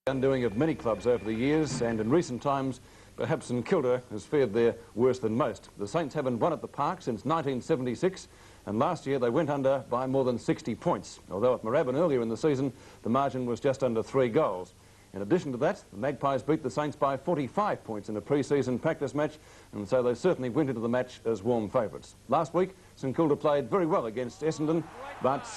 undoing of many clubs over the years, and in recent times, perhaps St.Kilda has fared there worse than most. The Saints haven't won at the Park since 1976, and last year they went under by more than 60 points, although at Moorabbin earlier in the season, the margin was just under 3 goals. In addition to that, the Magpies beat the Saints by 45 points in a pre-season practice match, and so they certainly went into the match as warm favourites. Last week, St Kilda played very well against Essendon, but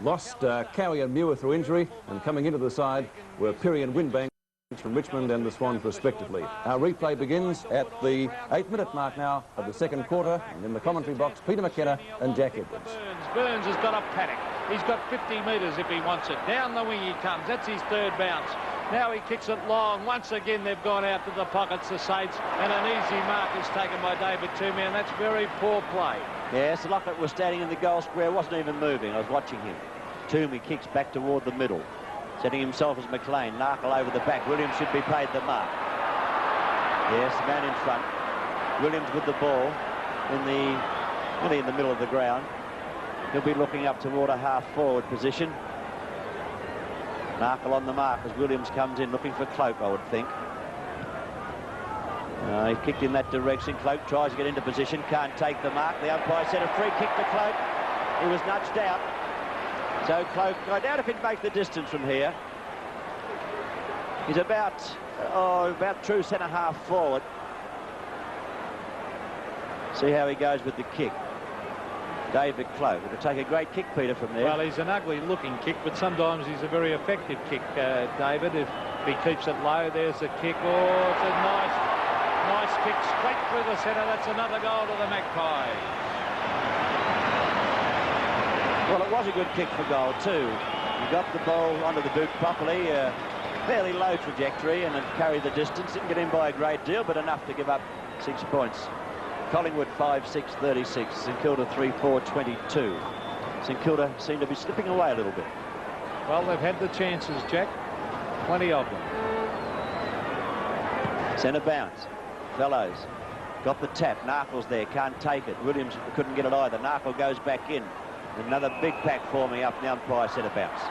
lost Cowie and Muir through injury, and coming into the side were Pirrie and Winbank from Richmond and the Swans respectively. Our replay begins at the 8-minute mark now of the second quarter, and in the commentary box, Peter McKenna and Jack Edwards. Burns has got a paddock. He's got 50 metres if he wants it. Down the wing he comes. That's his third bounce. Now he kicks it long. Once again, they've gone out to the pockets, the Saints, and an easy mark is taken by David Toomey, and that's very poor play. Yes, Lockett was standing in the goal square, wasn't even moving. I was watching him. Toomey kicks back toward the middle, setting himself as McLean. Narkle over the back. Williams should be paid the mark. Yes, the man in front. Williams with the ball really in the middle of the ground. He'll be looking up toward a half-forward position. Narkle on the mark as Williams comes in looking for Cloak, I would think. He kicked in that direction. Cloak tries to get into position, can't take the mark. The umpire set a free kick to Cloak. He was nudged out. So Cloak, I doubt if he'd make the distance from here. He's about true centre-half forward. See how he goes with the kick. David Cloak. It'll take a great kick, Peter, from there. Well, he's an ugly-looking kick, but sometimes he's a very effective kick, David. If he keeps it low, there's the kick. Oh, it's a nice kick straight through the centre. That's another goal to the Magpies. Well, it was a good kick for goal, too. He got the ball onto the boot properly, fairly low trajectory, and it carried the distance. Didn't get in by a great deal, but enough to give up 6 points. Collingwood 5-6-36, St Kilda 3-4-22. St Kilda seem to be slipping away a little bit. Well, they've had the chances, Jack. Plenty of them. Centre bounce. Fellows got the tap. Narkle's there, can't take it. Williams couldn't get it either. Narkle goes back in. Another big pack forming up the umpire centre bounce.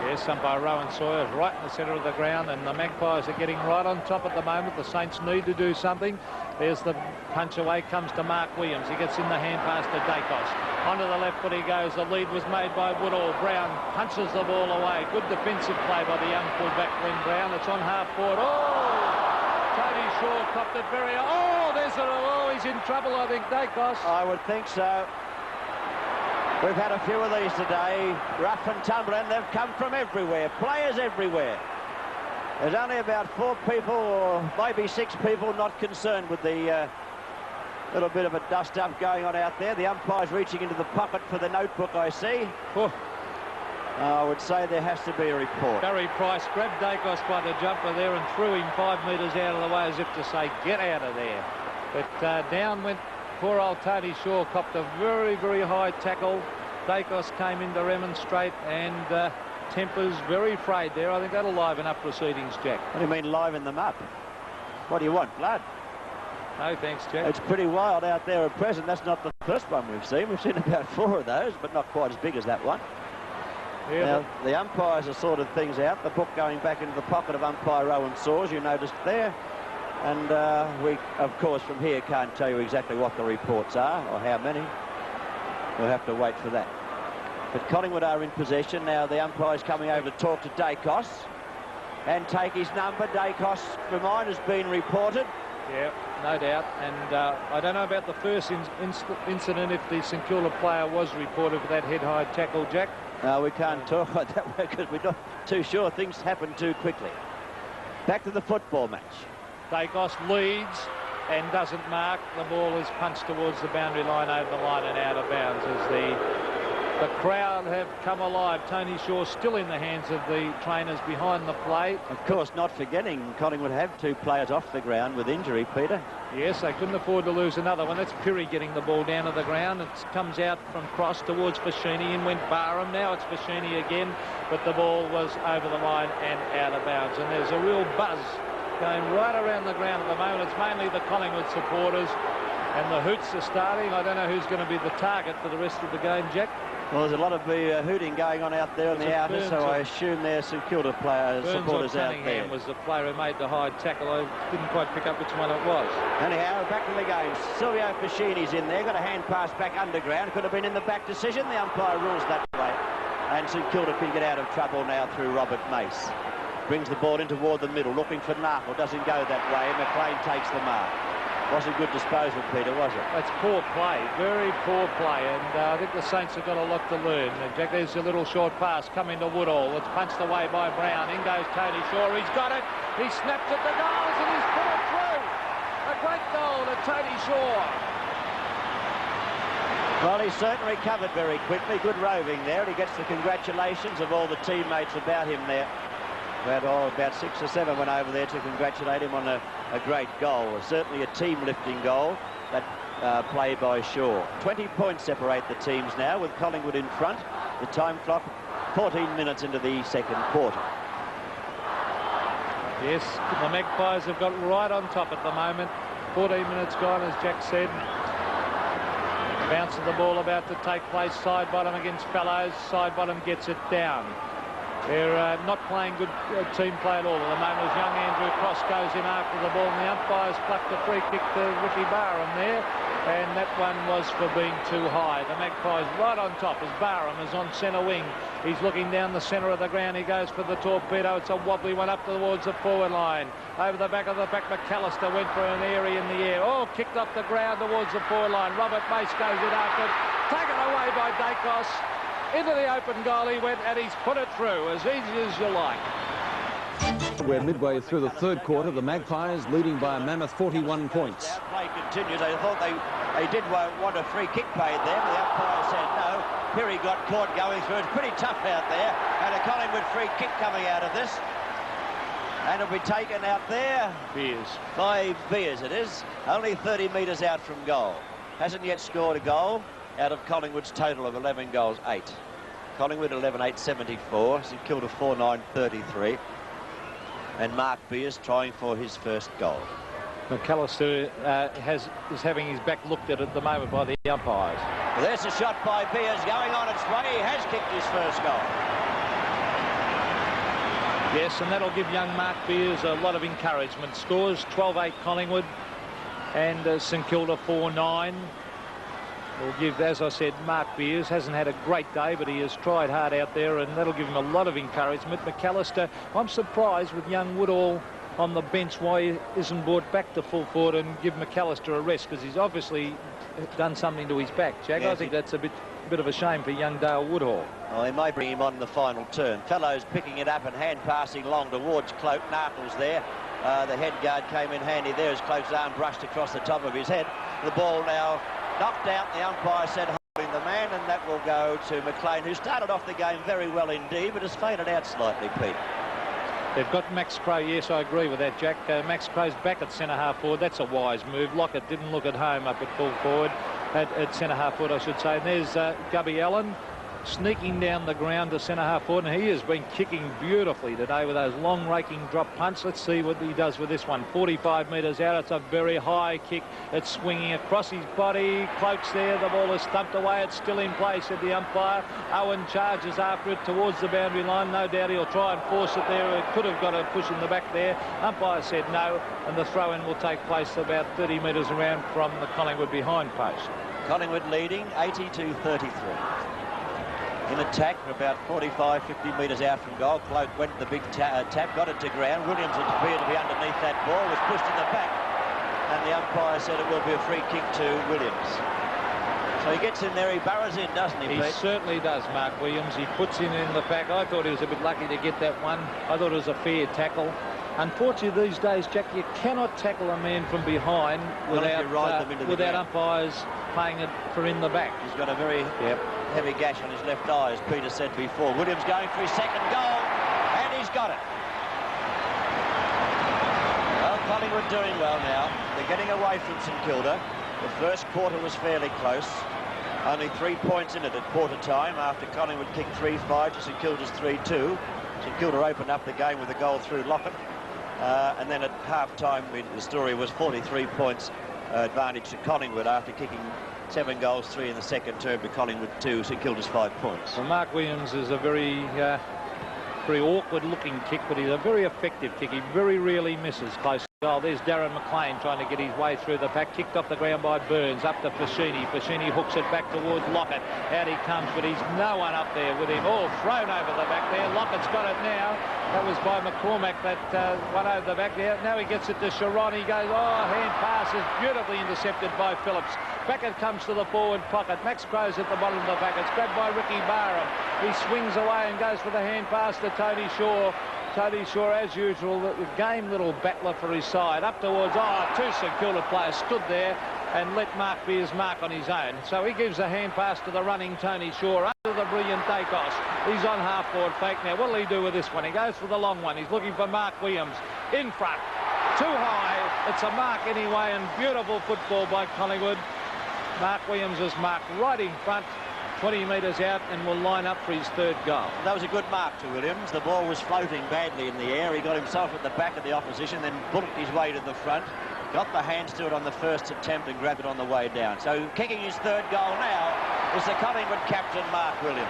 Yes, umpire Rowan Sawyer's right in the centre of the ground, and the Magpies are getting right on top at the moment. The Saints need to do something. There's the punch away, comes to Mark Williams. He gets in the hand pass to Dacos. Onto the left foot he goes. The lead was made by Woodall. Brown punches the ball away. Good defensive play by the young fullback Glenn Brown. It's on half forward. Oh! Tony Shaw copped it very... Oh, there's a... Oh, he's in trouble, I think, Dacos. I would think so. We've had a few of these today, rough and tumble, and they've come from everywhere, players everywhere. There's only about 4 people, or maybe 6 people, not concerned with the little bit of a dust-up going on out there. The umpire's reaching into the pocket for the notebook, I see. Oh. I would say there has to be a report. Barry Price grabbed Dacos by the jumper there and threw him 5 metres out of the way as if to say, get out of there. But down went poor old Tony Shaw, copped a very, very high tackle. Dacos came in to remonstrate, and tempers very frayed there. I think that'll liven up proceedings, Jack. What do you mean liven them up? What do you want, blood? No, thanks, Jack. It's pretty wild out there at present. That's not the first one we've seen. We've seen about 4 of those, but not quite as big as that one. Yeah, now, the umpires are sorted things out. The book going back into the pocket of umpire Rowan Saws, you noticed there. And we, of course, from here can't tell you exactly what the reports are or how many. We'll have to wait for that. But Collingwood are in possession. Now the umpire's coming over to talk to Dacos and take his number. Dacos, for mine, has been reported. Yeah, no doubt. And I don't know about the first incident, if the St Kilda player was reported for that head-high tackle, Jack. No, we can't talk about that because we're not too sure. Things happen too quickly. Back to the football match. Dacos leads and doesn't mark. The ball is punched towards the boundary line, over the line and out of bounds as the crowd have come alive. Tony Shaw still in the hands of the trainers behind the play. Of course, not forgetting Collingwood have 2 players off the ground with injury, Peter. Yes, they couldn't afford to lose another one. That's Pirrie getting the ball down to the ground. It comes out from cross towards Fashini. In went Barham. Now it's Fashini again, but the ball was over the line and out of bounds. And there's a real buzz going right around the ground at the moment. It's mainly the Collingwood supporters. and the hoots are starting. I don't know who's going to be the target for the rest of the game, Jack. Well, there's a lot of hooting going on out there on the outer, so I assume there's St Kilda supporters out there. Was the player who made the high tackle. I didn't quite pick up which one it was. Anyhow, back to the game. Silvio Fascini's in there, got a hand pass back underground. Could have been in the back decision. The umpire rules that way. And St Kilda can get out of trouble now through Robert Mace. Brings the ball in toward the middle, looking for Narkle. Doesn't go that way. McLean takes the mark. Wasn't good disposal, Peter, was it? That's poor play, very poor play, and I think the Saints have got a lot to learn. Jack, there's a little short pass coming to Woodall. It's punched away by Brown. In goes Tony Shaw. He's got it. He snaps at the goals and he's put it through. A great goal to Tony Shaw. Well, he certainly recovered very quickly. Good roving there. He gets the congratulations of all the teammates about him there. About 6 or 7 went over there to congratulate him on a great goal. Certainly a team-lifting goal, that play by Shaw. 20 points separate the teams now, with Collingwood in front. The time clock 14 minutes into the second quarter. Yes, the Magpies have got right on top at the moment. 14 minutes gone, as Jack said. Bounce of the ball about to take place. Side bottom against Fellows. Side bottom gets it down. They're not playing good team play at all at the moment, as young Andrew Cross goes in after the ball, and the umpires plucked a free kick to Ricky Barham there, and that one was for being too high. The Magpies right on top as Barham is on centre wing. He's looking down the centre of the ground. He goes for the torpedo. It's a wobbly one up towards the forward line. Over the back of the pack, McAllister went for an airy in the air. Oh, kicked off the ground towards the forward line. Robert Mace goes in after it. Taken away by Dacos. Into the open goal he went, and he's put it through as easy as you like. We're midway through the third quarter. The Magpies leading by a mammoth 41 points. Play continues. I thought they did want a free kick paid there, but the umpire said no. Perry got caught going through. It's pretty tough out there, and a Collingwood free kick coming out of this. And it'll be taken out there. Beers. By Beers it is. Only 30 metres out from goal. Hasn't yet scored a goal out of Collingwood's total of 11 goals, 8. Collingwood 11-8-74, St Kilda 4-9-33, and Mark Beers trying for his first goal. McAllister is having his back looked at the moment by the umpires. Well, there's a shot by Beers going on its way. He has kicked his first goal. Yes, and that'll give young Mark Beers a lot of encouragement. Scores 12-8 Collingwood, and St Kilda 4-9. We'll give, as I said, Mark Beers hasn't had a great day, but he has tried hard out there, and that'll give him a lot of encouragement. McAllister, I'm surprised with young Woodall on the bench why he isn't brought back to full forward and give McAllister a rest, because he's obviously done something to his back, Jack. Yes, I think that's a bit of a shame for young Dale Woodhall. Well, they may bring him on in the final turn. Fellows picking it up and hand passing long towards Cloak. Narkle's there. The head guard came in handy there as Cloak's arm brushed across the top of his head. The ball now knocked out. The umpire said holding the man, and that will go to McLean, who started off the game very well indeed, but has faded out slightly, Pete. They've got Max Crow. Yes, I agree with that, Jack. Max Crow's back at centre-half forward. That's a wise move. Lockett didn't look at home up at full forward, at centre-half forward, I should say. And there's Gubby Allen sneaking down the ground to centre-half forward, and he has been kicking beautifully today with those long raking drop punts. Let's see what he does with this one. 45 metres out. It's a very high kick. It's swinging across his body. Cloak's there. The ball is stumped away. It's still in play, said the umpire. Owen charges after it towards the boundary line. No doubt he'll try and force it there. It could have got a push in the back there. Umpire said no, and the throw-in will take place about 30 metres around from the Collingwood behind post. Collingwood leading 80-33. In attack, about 45-50 metres out from goal. Cloak went to the big tap, got it to ground. Williams appeared to be underneath that ball, was pushed in the back, and the umpire said it will be a free kick to Williams. So he gets in there, he burrows in, doesn't he, Pete? He certainly does, Mark Williams. He puts him in the back. I thought he was a bit lucky to get that one. I thought it was a fair tackle. Unfortunately, these days, Jack, you cannot tackle a man from behind without umpires playing it for in the back. He's got a very heavy gash on his left eye, as Peter said before. Williams going for his second goal, and he's got it. Well, Collingwood doing well now. They're getting away from St Kilda. The first quarter was fairly close. Only 3 points in it at quarter time after Collingwood kicked 3-5 to St Kilda's 3-2. St Kilda opened up the game with a goal through Lockett. And then at half-time, the story was 43 points advantage to Collingwood after kicking 7 goals, 3 in the second term to Collingwood 2, St Kilda's 5 points. Well, Mark Williams is a very awkward-looking kick, but he's a very effective kick. He very rarely misses close goal. There's Darren McLean trying to get his way through the pack. Kicked off the ground by Burns, up to Fashini. Fashini hooks it back towards Lockett. Out he comes, but he's no one up there with him. All thrown over the back there. Lockett's got it now. That was by McCormack, that one over the back there. Now he gets it to Sharon. He goes, hand pass is beautifully intercepted by Phillips. Back it comes to the forward pocket. Max Crow's at the bottom of the pack. It's grabbed by Ricky Barham. He swings away and goes for the hand pass to Tony Shaw. Tony Shaw, as usual, the game little battler for his side. Up towards, two St Kilda players stood there and let Mark be his mark on his own. So he gives a hand pass to the running Tony Shaw under the brilliant Dacos. He's on half-forward fake now. What'll he do with this one? He goes for the long one. He's looking for Mark Williams. In front. Too high. It's a mark anyway, and beautiful football by Collingwood. Mark Williams is marked right in front. 20 metres out, and will line up for his 3rd goal. That was a good mark to Williams. The ball was floating badly in the air. He got himself at the back of the opposition, then bulked his way to the front. Got the hands to it on the first attempt and grabbed it on the way down. So kicking his 3rd goal now is the Collingwood captain, Mark Williams.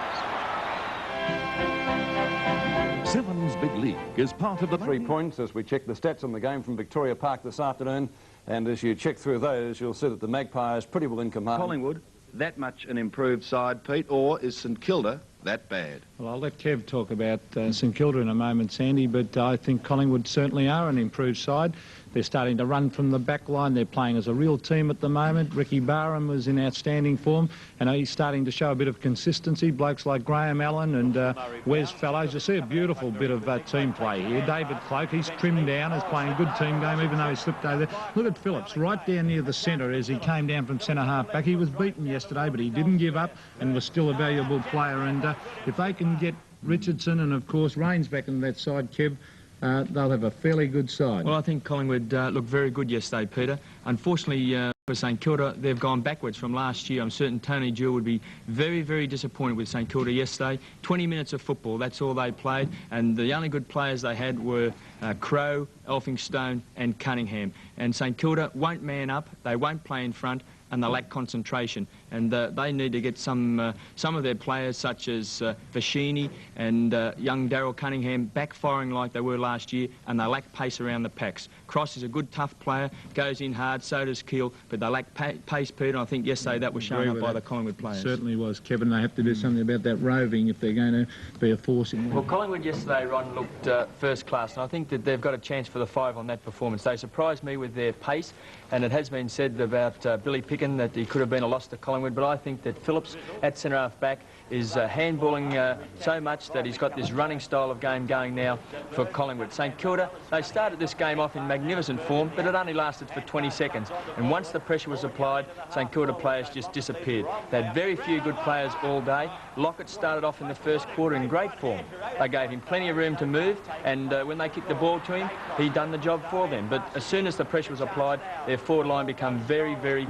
Sevens Big League is part of the 3 points as we check the stats on the game from Victoria Park this afternoon. And as you check through those, you'll see that the Magpies pretty well in command. Collingwood, that much an improved side, Pete, or is St Kilda that bad? Well, I'll let Kev talk about St Kilda in a moment, Sandy, but I think Collingwood certainly are an improved side. They're starting to run from the back line. They're playing as a real team at the moment. Ricky Barham was in outstanding form, and he's starting to show a bit of consistency. Blokes like Graham Allen and Wes Fellows. You see a beautiful bit of team play here. David Cloak, he's trimmed down, is playing a good team game, even though he slipped over there. Look at Phillips, right down near the centre as he came down from centre-half back. He was beaten yesterday, but he didn't give up and was still a valuable player. And if they can get Richardson and, of course, Rains back in that side, Kev, they'll have a fairly good side. Well, I think Collingwood looked very good yesterday, Peter. Unfortunately, for St Kilda, they've gone backwards from last year. I'm certain Tony Jewell would be very, very disappointed with St Kilda yesterday. 20 minutes of football, that's all they played. And the only good players they had were Crowe, Elphinstone and Cunningham. And St Kilda won't man up, they won't play in front, and they lack concentration. And they need to get some of their players, such as Fashini and young Daryl Cunningham, back firing like they were last year, and they lack pace around the packs. Cross is a good, tough player, goes in hard, so does Keel, but they lack pace, Peter, and I think yesterday that was shown up by the Collingwood players. Certainly was, Kevin. They have to do something about that roving if they're going to be a force in. Well, Collingwood yesterday, Ron, looked first class, and I think that they've got a chance for the 5 on that performance. They surprised me with their pace, and it has been said about Billy Picken that he could have been a loss to Collingwood, but I think that Phillips at centre-half back is handballing so much that he's got this running style of game going now for Collingwood. St Kilda, they started this game off in magnificent form, but it only lasted for 20 seconds. And once the pressure was applied, St Kilda players just disappeared. They had very few good players all day. Lockett started off in the first quarter in great form. They gave him plenty of room to move, and when they kicked the ball to him, he done the job for them. But as soon as the pressure was applied, their forward line became very, very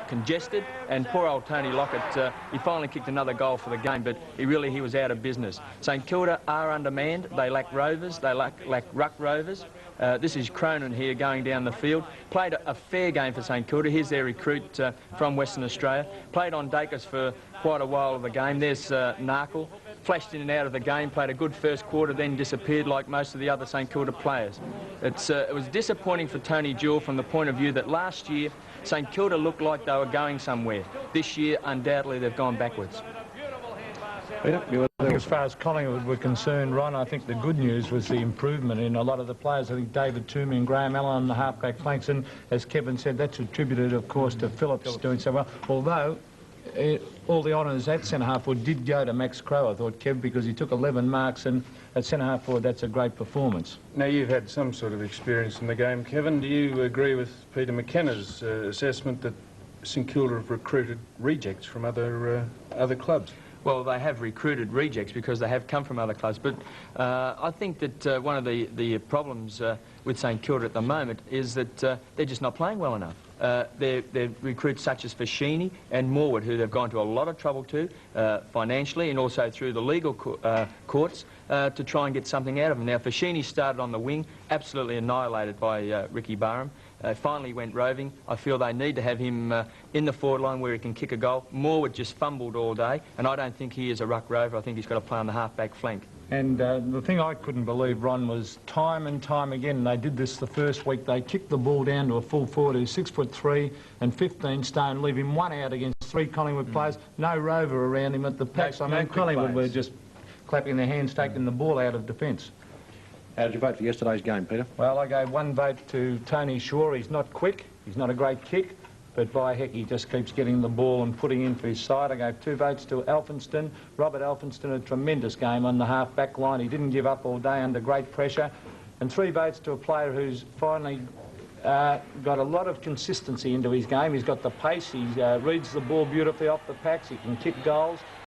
congested, and poor old Tony Lockett, he finally kicked another goal for the game, but he was out of business. St Kilda are undermanned. They lack rovers. They lack ruck rovers. This is Cronin here going down the field. Played a fair game for St Kilda. Here's their recruit from Western Australia. Played on Dacos for quite a while of the game. There's Narkle. Flashed in and out of the game, played a good first quarter, then disappeared like most of the other St Kilda players. It was disappointing for Tony Jewell from the point of view that last year St Kilda looked like they were going somewhere. This year, undoubtedly, they've gone backwards. As far as Collingwood were concerned, Ron, I think the good news was the improvement in a lot of the players. I think David Toomey and Graham Allen on the halfback flanks, and as Kevin said, that's attributed, of course, to Phillips doing so well. Although all the honours at centre-half forward did go to Max Crowe, I thought, Kev, because he took 11 marks, and at centre-half forward, that's a great performance. Now, you've had some sort of experience in the game, Kevin. Do you agree with Peter McKenna's assessment that St Kilda have recruited rejects from other clubs? Well, they have recruited rejects because they have come from other clubs, but I think that one of the problems with St Kilda at the moment is that they're just not playing well enough. They're recruits such as Fashini and Morwood, who they've gone to a lot of trouble to financially and also through the legal courts to try and get something out of them. Now, Fashini started on the wing, absolutely annihilated by Ricky Barham. finally went roving. I feel they need to have him in the forward line where he can kick a goal. Morwood just fumbled all day, and I don't think he is a ruck rover. I think he's got to play on the half-back flank. And the thing I couldn't believe, Ron, was time and time again, they did this the first week, they kicked the ball down to a full forward who's 6'3" and 15 stone, leave him one out against 3 Collingwood players, no rover around him at the packs. I mean, Collingwood were just clapping their hands, taking the ball out of defence. How did you vote for yesterday's game, Peter? Well, I gave 1 vote to Tony Shaw. He's not quick, he's not a great kick, but by heck, he just keeps getting the ball and putting in for his side. I gave 2 votes to Elphinston. Robert Elphinston, a tremendous game on the half-back line. He didn't give up all day under great pressure. And 3 votes to a player who's finally got a lot of consistency into his game. He's got the pace, he reads the ball beautifully off the packs, he can kick goals.